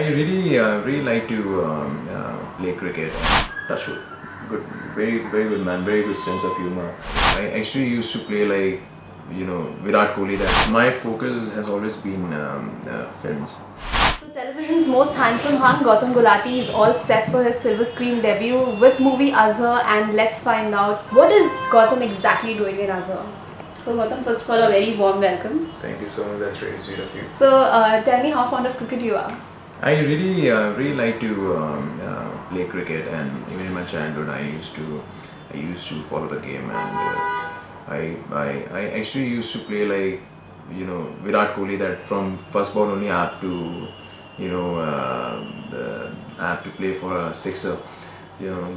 really like to play cricket. Touch wood. Good, very good man. Very good sense of humor. I actually used to play like Virat Kohli. That my focus has always been films. So television's most handsome hunk, Gautam Gulati, is all set for his silver screen debut with movie Azhar, and let's find out what is Gautam exactly doing in Azhar. So Gautam, first of all, a very warm welcome. Thank you so much. That's really sweet of you. So tell me how fond of cricket you are. I really like to play cricket, and even in my childhood, I used to follow the game, and I actually used to play like Virat Kohli. That from first ball only I have to I have to play for a sixer.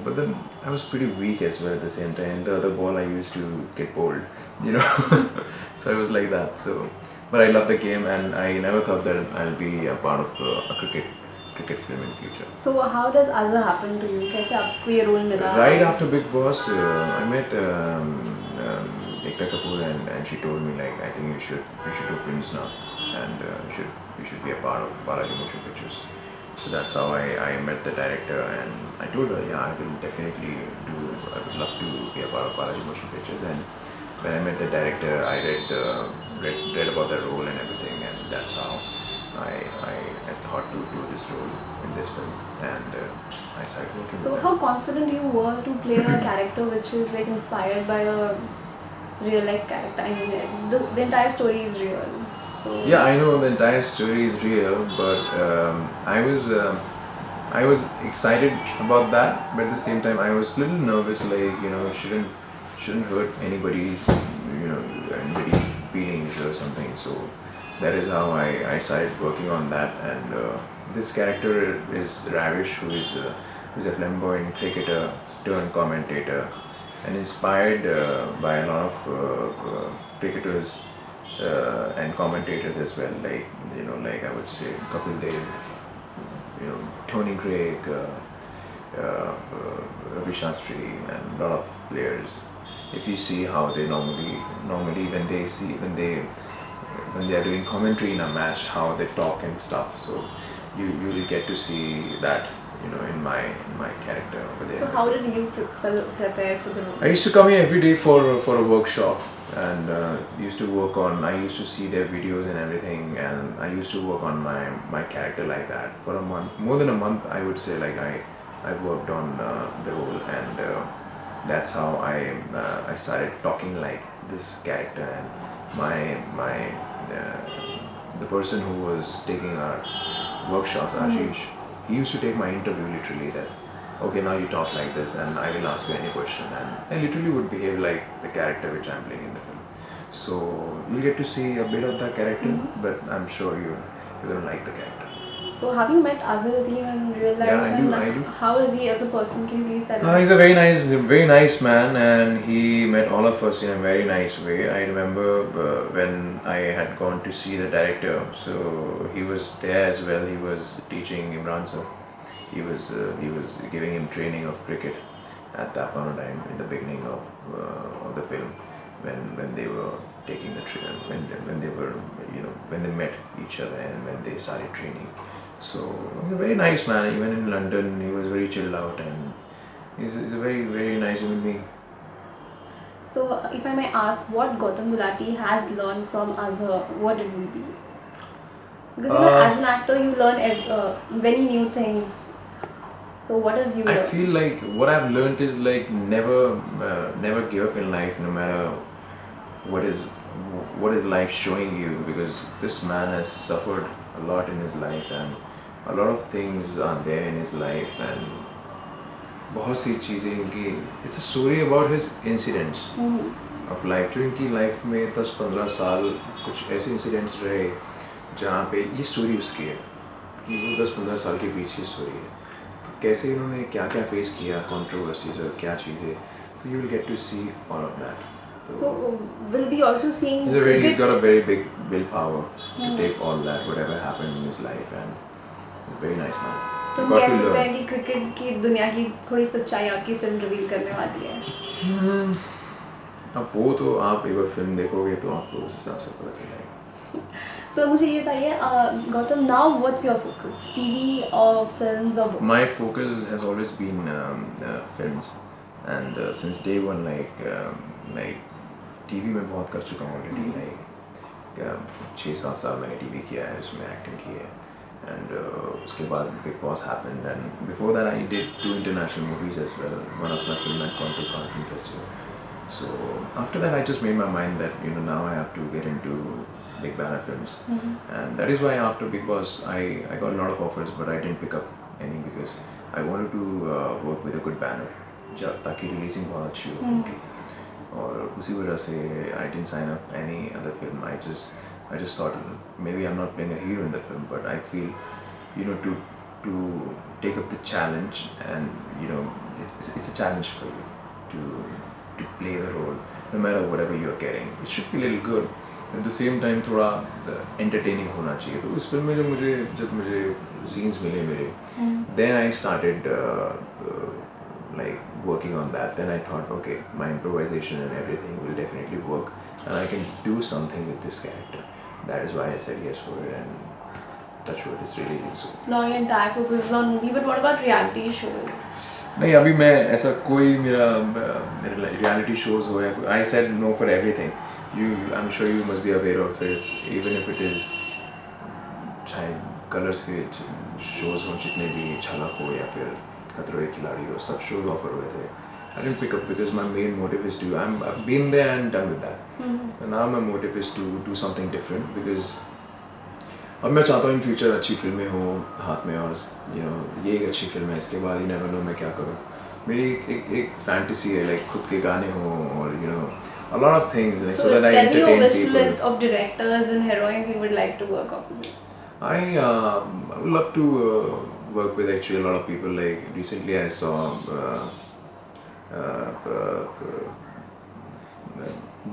But then I was pretty weak as well at the same time. The other ball I used to get bowled, so I was like that. So, but I love the game, and I never thought that I'll be a part of a cricket film in future. So how does Azhar happen to you? कैसे आपको ये role मिला? Right after Big Boss, I met Ekta Kapoor, and she told me like, I think you should do films now, and you should be a part of Balaji Motion Pictures. So that's how I met the director, and I told her, yeah, I will definitely do. I would love to be a part of Balaji Motion Pictures. And when I met the director, I read about the role and everything, and that's how I thought to do this role in this film, and I started working. So with how them. confident you were to play a character which is like inspired by a real life character? I mean, the entire story is real. So Yeah, I know the entire story is real, but I was excited about that, but at the same time I was a little nervous. Like shouldn't hurt anybody's anybody's feelings or something. So that is how I started working on that. And this character is Ravish, who's a flamboyant cricketer turned commentator, and inspired by a lot of cricketers and commentators as well, like like I would say Kapil Dev, Tony Craig, Ravi Shastri, and a lot of players. If you see how they normally when they are doing commentary in a match, how they talk and stuff, so you will get to see that in my character over there. So how did you prepare for the role? I used to come here every day for a workshop, and used to work on. I used to see their videos and everything, and I used to work on my character like that for a month, more than a month, I would say. Like I worked on the role, and that's how I started talking like this character. And the person who was taking our workshops, Ashish, he used to take my interview literally. That okay, now you talk like this, and I will ask you any question, and I literally would behave like the character which I'm playing in the film. So you'll get to see a bit of that character, but I'm sure you're gonna like the character. So have you met Azhar in real life? Yeah, I do. How is he as a person? Can you please tell us? He's a very nice man, and he met all of us in a very nice way. I remember when I had gone to see the director, so he was there as well. He was teaching Imran sir. He was giving him training of cricket at that point of time in the beginning of the film, when they were taking the when they were when they met each other and when they started training. So he's a very nice man. Even in London, he was very chilled out, and he's a very nice human being. So if I may ask, what Gautam Gulati has learned from Azhar, what it will be? Because as an actor, you learn many new things. So what have you learned? I feel like what I've learned is like never give up in life, no matter what is life showing you, because this man has suffered a lot in his life, and a lot of things are there in his life, and बहुत सी चीज़ें इनकी it's a story about his incidents of life. जो इनकी life में 10-15 साल कुछ ऐसे incidents रहे जहाँ पे ये स्टोरी उसकी है कि वो 10-15 साल के पीछे स्टोरी है, तो कैसे इन्होंने क्या क्या फेस किया, कंट्रोवर्सीज और क्या चीज़ें. So you will get to see all of that. So will be also seeing. He's got a very big willpower to take all that, whatever happened in his life, and he's a very nice man. तो हम कह सकते हैं कि cricket की दुनिया की थोड़ी सच्चाई आपकी फिल्म रिवील करने वाली है. अब वो तो आप एक बार फिल्म देखोगे तो आपको उस हिसाब से पता चलेगा. So मुझे ये बताइए Gautam, now what's your focus? TV or films or both? My focus has always been films, and since day one, like TV में बहुत कर चुका हूँ already. Like 6-7 साल मैंने TV किया है, उसमें acting की है, and उसके बाद Big Boss happened, and before that I did 2 international movies as well. One of my film had gone to Cannes Film Festival. So after that, I just made my mind that now I have to get into big banner films, and that is why after Big Boss, I got a lot of offers, but I didn't pick up any because I wanted to work with a good banner, ताकि releasing बहुत अच्छी हो film की. और उसी वजह से I didn't sign up any other film. I just thought maybe I'm not playing a hero in the film, but I feel to take up the challenge, and it's a challenge for you to play the role no matter whatever you're getting. It should be a little good. At the same time थोड़ा entertaining होना चाहिए. तो उस film में जब मुझे scenes मिले मेरे, then I started like working on that. Then I thought, okay, my improvisation and everything will definitely work, and I can do something with this character. That is why I said yes for it, and touch wood, it's releasing soon. So now your entire focus is on movie, but what about reality shows? नहीं, अभी मैं ऐसा कोई मेरा reality shows हो या I said no for everything. I'm sure you must be aware of it. Even if it is चाहे colours के shows हो, जितने भी झलक हो या फिर खतरों के खिलाड़ी हो, सब shows offer हुए थे. I didn't pick up because my main motive is I've been there and done with that. And now my motive is to do something different because अब मैं चाहता हूँ इन फ्यूचर अच्छी फिल्में हो हाथ में, और ये एक अच्छी फिल्म है, इसके बाद never know मैं क्या करूँ. मेरी एक फैंटेसी है, लाइक खुद के गाने हो, और a lot of things, like, so that I entertain people. Tell me your wish list of directors and heroines you would like to work opposite. I would love to work with actually a lot of people. Like recently I saw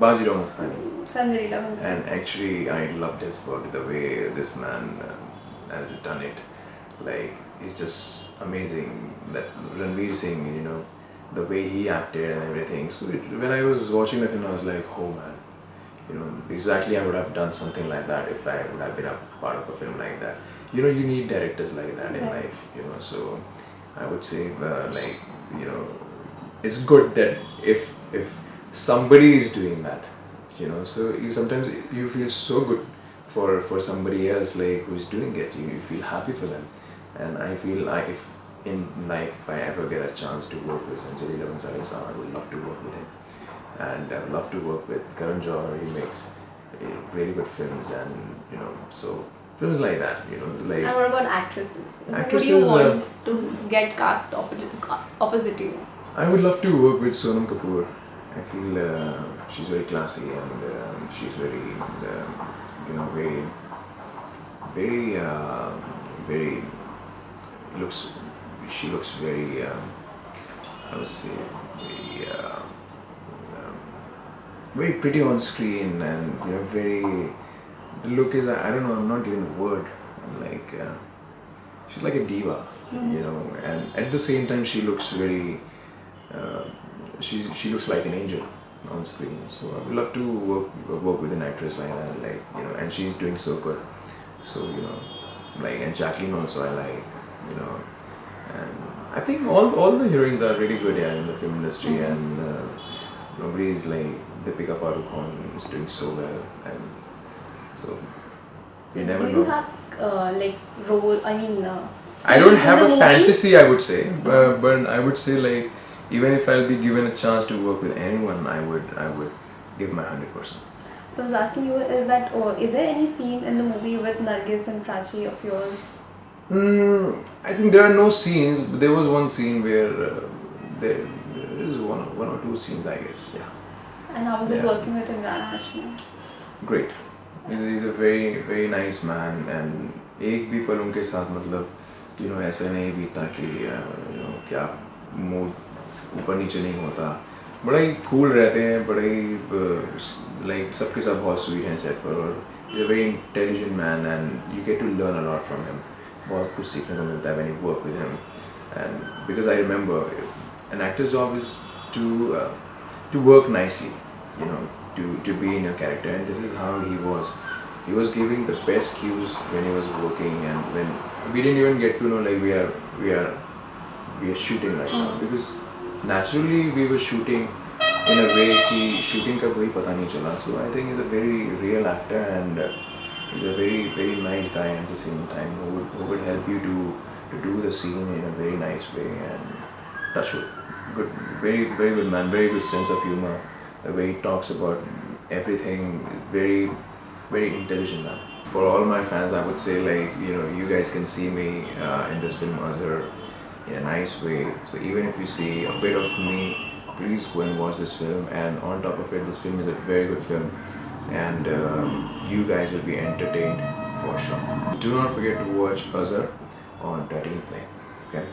Bajirao Mastani. And actually I loved his work, the way this man has done it. Like it's just amazing that Ranveer Singh, the way he acted and everything. So when I was watching the film, I was like, oh man, exactly I would have done something like that if I would have been a part of a film like that. You need directors like that in life, so I would say it's good that if somebody is doing that, so sometimes you feel so good for somebody else like who is doing it. You feel happy for them, and I feel like if in life if I ever get a chance to work with Sanjay Leela Bhansali sir, I would love to work with him, and I would love to work with Karan Johar. He makes really good films, and so films like that, like. And what about actresses? Actresses, who do you want to get cast opposite you? I would love to work with Sonam Kapoor. I feel she's very classy, and she's very very she looks very I would say very pretty on screen, and very, the look is, I don't know, I'm not given a word, like she's like a diva, and at the same time she looks very she looks like an angel on screen. So I would love to work with an actress like that, like, and she's doing so good. So like, and Jacqueline also I like, and I think all the heroines are really good, in the film industry, and nobody is like Deepika Padukone is doing so well, and so you never know. Do you have like role? I mean, I don't have a movie? fantasy, I would say, but I would say, like, even if I'll be given a chance to work with anyone, I would give my 100%. So I was asking you, is there any scene in the movie with Nargis and Prachi of yours? I think there are no scenes, but there was one scene where there is one or two scenes, I guess. Yeah. And how was it working with Imran Hashmi? Great. He's a very very nice man, and एक भी पल उनके साथ मतलब ऐसा नहीं बीता कि क्या मूड ऊपर नीचे नहीं होता. बड़ा ही कूल रहते हैं, बड़ा ही लाइक सबके साथ बहुत स्वीट हैं सेट पर, और he's a very intelligent man, and you get to learn a lot from him. बहुत कुछ सीखने को मिलता है when you work with him, and because I remember an actor's job is to work nicely, to be in your character, and this is how he was. he was giving the best cues when he was working, and when we didn't even get to know like we are shooting right now, because naturally we were shooting in a way कि shooting का कोई पता नहीं चला. So I think he's a very real actor, and he's a very nice guy at the same time, who would help you to do the scene in a very nice way. And touch wood, good, very good man, very good sense of humor. The way he talks about everything, very intelligent man. For all my fans, I would say, like, you guys can see me in this film Azhar in a nice way. So even if you see a bit of me, please go and watch this film. And on top of it, this film is a very good film, and you guys will be entertained for sure. Do not forget to watch Azhar on 13th May. Okay.